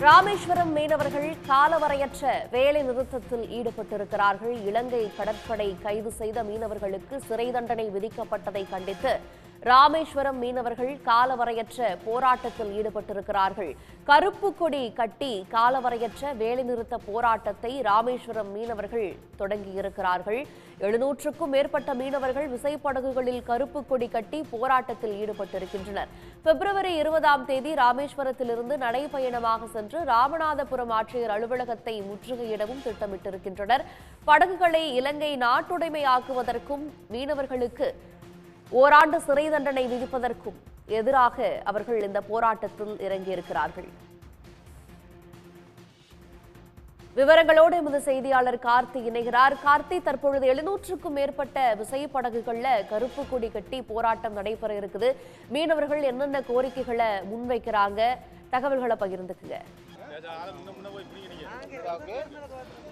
ராமேஸ்வரம் மீனவர்கள் காலவரையற்ற வேலை நிறுத்தத்தில் ஈடுபட்டிருக்கிறார்கள். இலங்கை கடற்படை கைது செய்த மீனவர்களுக்கு சிறை தண்டனை விதிக்கப்பட்டதை கண்டித்து ராமேஸ்வரம் மீனவர்கள் காலவரையற்ற போராட்டத்தில் ஈடுபட்டிருக்கிறார்கள். கருப்பு கொடி கட்டி காலவரையற்ற வேலைநிறுத்த போராட்டத்தை ராமேஸ்வரம் மீனவர்கள் தொடங்கியிருக்கிறார்கள். 700க்கும் மேற்பட்ட மீனவர்கள் விசைப்படகுகளில் கருப்பு கொடி கட்டி போராட்டத்தில் ஈடுபட்டிருக்கின்றனர். பிப்ரவரி 20ஆம் தேதி ராமேஸ்வரத்திலிருந்து நடைபயணமாக சென்று ராமநாதபுரம் ஆட்சியர் அலுவலகத்தை முற்றுகையிடவும் திட்டமிட்டிருக்கின்றனர். படகுகளை இலங்கை நாட்டுடைமையாக்குவதற்கும் மீனவர்களுக்கு ஓராண்டு சிறை தண்டனை விதிப்பதற்கும் எதிராக அவர்கள் இந்த போராட்டத்தில் இறங்கியிருக்கிறார்கள். விவரங்களோடு எமது செய்தியாளர் கார்த்தி இணைகிறார். கார்த்தி, தற்பொழுது 700க்கும் மேற்பட்ட விசைப்படகுகள்ல கருப்பு கொடி கட்டி போராட்டம் நடைபெற இருக்குது. மீனவர்கள் என்னென்ன கோரிக்கைகளை முன்வைக்கிறாங்க, தகவல்களை பகிர்ந்துக்குங்க.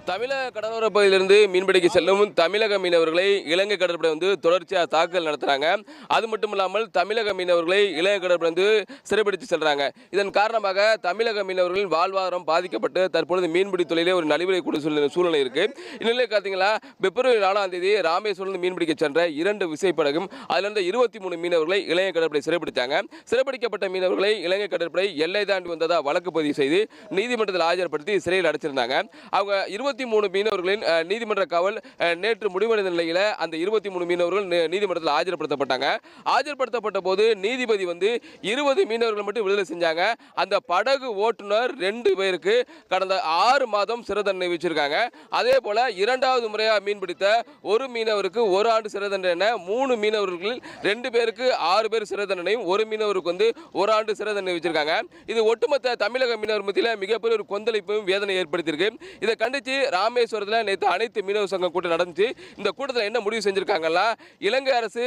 தமிழக கடலோர பகுதியிலிருந்து மீன்பிடிக்க செல்லும் தமிழக மீனவர்களை இலங்கை கடற்படை தொடர்ச்சியாக தாக்குதல் நடத்துறாங்க. அது மட்டும் இல்லாமல் தமிழக மீனவர்களை இலங்கை கடற்படை சிறைப்பிடித்து செல்றாங்க. இதன் காரணமாக தமிழக மீனவர்களின் வாழ்வாதாரம் பாதிக்கப்பட்டு தற்பொழுது மீன்பிடி தொழிலே ஒரு நலிவுறக்கூடிய சூழ்நிலை இருக்கு. இந்நிலையில் பார்த்தீங்களா, பிப்ரவரி 4ஆம் தேதி ராமேஸ்வரம் மீன்பிடிக்க சென்ற 2 விசைப்படகும் அதிலிருந்து 23 மீனவர்களை இலங்கை கடற்படை சிறைப்பிடித்தாங்க. சிறைப்பிடிக்கப்பட்ட மீனவர்களை இலங்கை கடற்படை எல்லை தாண்டி வந்ததா வழக்கு பதிவு செய்து நீதிமன்றத்தில் ஆஜர்படுத்தி சிறையில் அடைச்சிருந்தாங்க. அவங்க 23 மீனவர்களின் நீதிமன்ற காவல் நேற்று முடிவடைந்த நிலையில் அந்த 23 மீனவர்கள் நீதிமன்றத்தில் ஆஜர்படுத்தப்பட்டாங்க. ஆஜர்படுத்தப்பட்ட போது நீதிபதி 20 மீனவர்கள் மட்டும் விடுதலை செஞ்சாங்க. அந்த படகு ஓட்டுநர் 2 பேருக்கு கடந்த 6 மாதம் சிறை தண்டனை வச்சிருக்காங்க. அதே போல 2வது முறையாக மீன்பிடித்த ஒரு மீனவருக்கு 1 ஆண்டு சிறை தண்டனை, 3 மீனவர்கள் 2 பேருக்கு 6 பேர் சிறை தண்டனையும், ஒரு மீனவருக்கு 1 ஆண்டு சிறை தண்டனை வச்சிருக்காங்க. இது ஒட்டுமொத்த தமிழக மீனவர் மத்தியில் மிகப்பெரிய ஒரு கொந்தளிப்பையும் வேதனை ஏற்படுத்தியிருக்கு. இதை கண்டித்து ராமேஸ்வரத்தில் நேற்று அனைத்து மீனவ சங்கம் கூட்டம் நடந்துச்சு. இந்த கூட்டத்தில் என்ன முடிவு செஞ்சிருக்காங்கன்னா, இலங்கை அரசு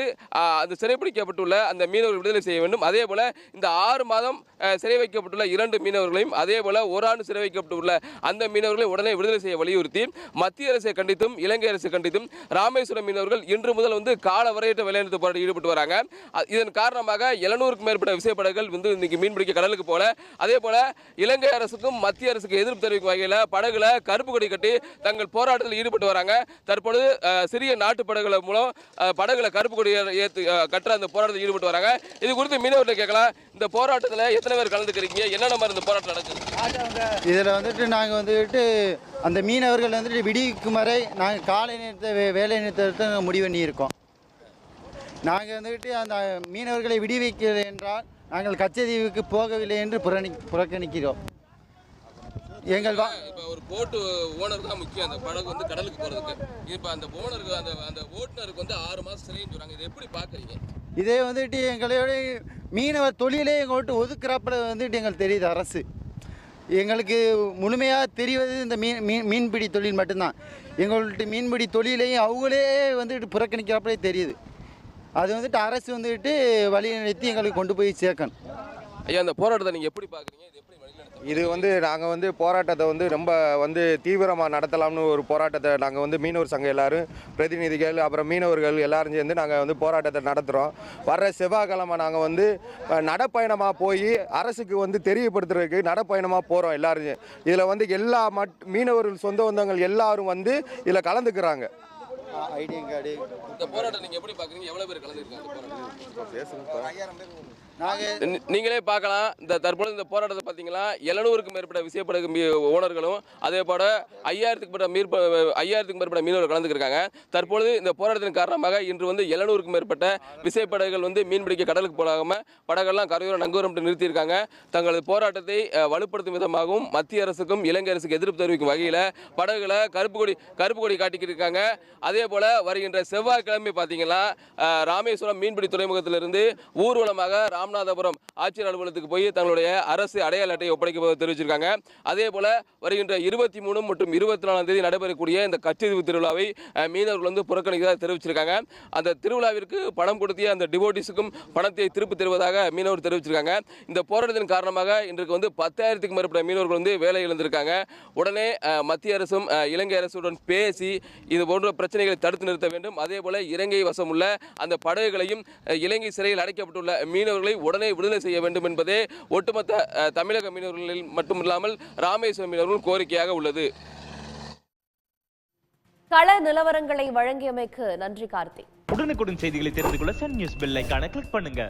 அந்த சிறைப்பிடிக்கப்பட்டுள்ள அந்த மீனவர்கள் விடுதலை செய்ய வேண்டும். அதே போல இந்த 6 மாதம் சிறை வைக்கப்பட்டுள்ள 2 மீனவர்களையும், அதே போல 1 ஆண்டு சிறை வைக்கப்பட்டுள்ள அந்த மீனவர்களை உடனே விடுதலை செய்ய வலியுறுத்தி மத்திய அரசை கண்டித்தும் இலங்கை அரசு கண்டித்தும் ராமேஸ்வரம் மீனவர்கள் இன்று முதல் காலவரையற்ற வேலைநிறுத்த போராட்டத்தில் ஈடுபட்டு வராங்க. இதன் காரணமாக 700க்கும் மேற்பட்ட விசைப்படகுகள் இன்னைக்கு மீன்பிடிக்க கடலுக்கு போல. அதே போல இலங்கை அரசுக்கும் மத்திய அரசுக்கு எதிர்ப்பு தெரிவிக்கும் வகையில் படகுல கருப்பு கொடி கட்டி தங்கள் போராட்டத்தில் ஈடுபட்டு வராங்க. தற்பொழுது சிறிய நாட்டு படகுகள் மூலம் படகுல கருப்பு கொடி கட்டுற அந்த போராட்டத்தில் ஈடுபட்டு வராங்க. இது குறித்து மீனவர்களை கேட்கலாம். இந்த போராட்டத்தில் எத்தனை பேர் கலந்துக்கிறீங்க, என்னென்ன மாதிரி இந்த போராட்டம் நடக்குது? இதில் நாங்கள் அந்த மீனவர்கள் விடிக்கும் வரை நாங்கள் காலை நிறுத்த வேலை நிறுத்தத்தை முடிவு பண்ணியிருக்கோம். நாங்கள் அந்த மீனவர்களை விடுவிக்கவில்லை என்றால் நாங்கள் கச்சதீவுக்கு போகவில்லை என்று புறக்கணிக்கிறோம். எங்கள் ஒரு போட்டு ஓனர் தான் முக்கியம் அந்த படகு கடலுக்கு போகிறதுக்கு. இப்போ அந்த ஓனருக்கு அந்த ஓட்டுநருக்கு 6 மாதம் சிறைன்னு சொல்கிறாங்க. இதை எப்படி பார்க்குறீங்க? இதே எங்களோட மீனவர் தொழிலே எங்கள்கிட்ட ஒதுக்குறப்பட எங்களுக்கு தெரியுது. அரசு எங்களுக்கு முழுமையாக தெரிவது இந்த மீன்பிடி தொழில் மட்டும்தான். எங்கள்கிட்ட மீன்பிடி தொழிலையும் அவங்களே புறக்கணிக்கிறப்படே தெரியுது. அது அரசு வழி நடத்தி எங்களுக்கு கொண்டு போய் சேர்க்கணும். ஐயா, அந்த போராட்டத்தை நீங்கள் எப்படி பார்க்குறீங்க? இது நாங்கள் போராட்டத்தை ரொம்ப தீவிரமாக நடத்தலாம்னு ஒரு போராட்டத்தை நாங்கள் மீனவர் சங்கம் எல்லாரும் பிரதிநிதிகள் அப்புறம் மீனவர்கள் எல்லாரும் சேர்ந்து நாங்கள் போராட்டத்தை நடத்துகிறோம். வர்ற செவ்வாய்க்கிழமை நாங்கள் நடைப்பயணமாக போய் அரசுக்கு தெரியப்படுத்துறதுக்கு நடைப்பயணமாக போகிறோம். எல்லாரும் இதில் எல்லா மீனவர்கள் சொந்த பந்தங்கள் எல்லாரும் இதில் கலந்துக்கிறாங்க. ஐடியும் கார்டு இந்த போராட்டம் நீங்கள் எப்படி பார்க்குறீங்க? எவ்வளோ பேர் கலந்துருக்காங்க? நீங்களே பார்க்கலாம். தற்பொழுது இந்த போராட்டத்தை பார்த்தீங்களா, 700க்கும் மேற்பட்ட விசைப்படகு ஓனர்களும் அதே போல 5000க்கும் மேற்பட்ட மீனவர்கள் கலந்துருக்காங்க. தற்பொழுது இந்த போராட்டத்தின் காரணமாக இன்று 700க்கும் மேற்பட்ட விசைப்படகுகள் மீன்பிடிக்க கடலுக்கு போகாம படகெல்லாம் கரையோரம் நங்கூரம் நிறுத்தியிருக்காங்க. தங்களது போராட்டத்தை வலுப்படுத்தும் விதமாகவும் மத்திய அரசுக்கும் இலங்கை அரசுக்கு எதிர்ப்பு தெரிவிக்கும் வகையில் படகுல கருப்பு கொடி காட்டிக்கிருக்காங்க. அதே போல வருகின்ற செவ்வாய்க்கிழமை பார்த்தீங்கன்னா ராமேஸ்வரம் மீன்பிடி துறைமுகத்திலிருந்து ஊர்வலமாக ராமநாதபுரம் ஆட்சியர் அலுவலகத்துக்கு போய் தங்களுடைய அரசு அடையாள அட்டையை ஒப்படைக்க தெரிவிச்சிருக்காங்க. அதே போல வருகின்ற 23 மற்றும் 24ஆம் தேதி நடைபெறக்கூடிய இந்த கச்சதீவு திருவிழாவை மீனவர்கள் புறக்கணிக்கிறதா தெரிவிச்சிருக்காங்க. அந்த திருவிழாவிற்கு பணம் கொடுத்திய அந்த டிவோட்டிஸுக்கும் பணத்தை திருப்பி தருவதாக மீனவர் தெரிவிச்சிருக்காங்க. இந்த போராட்டத்தின் காரணமாக இன்றைக்கு 10,000க்கும் மேற்பட்ட மீனவர்கள் வேலை இழந்திருக்காங்க. உடனே மத்திய அரசும் இலங்கை அரசுடன் பேசி இது போன்ற பிரச்சனைகளை தடுத்து நிறுத்த வேண்டும். அதே போல இலங்கை வசம் உள்ள அந்த படகுகளையும் இலங்கை சிறையில் அடைக்கப்பட்டுள்ள மீனவர்களை உடனே விடுதலை செய்ய வேண்டும் என்பதே ஒட்டுமொத்த தமிழக மீனவர்களில் மட்டுமில்லாமல் ராமேஸ்வரம் மீனவர்கள் கோரிக்கையாக உள்ளது. கள நிலவரங்களை வழங்கியமைக்கு நன்றி கார்த்தி. உடனுக்குடன் செய்திகளை தெரிந்து கொள்ள சன் நியூஸ் பெல் ஐகானை கிளிக் பண்ணுங்க.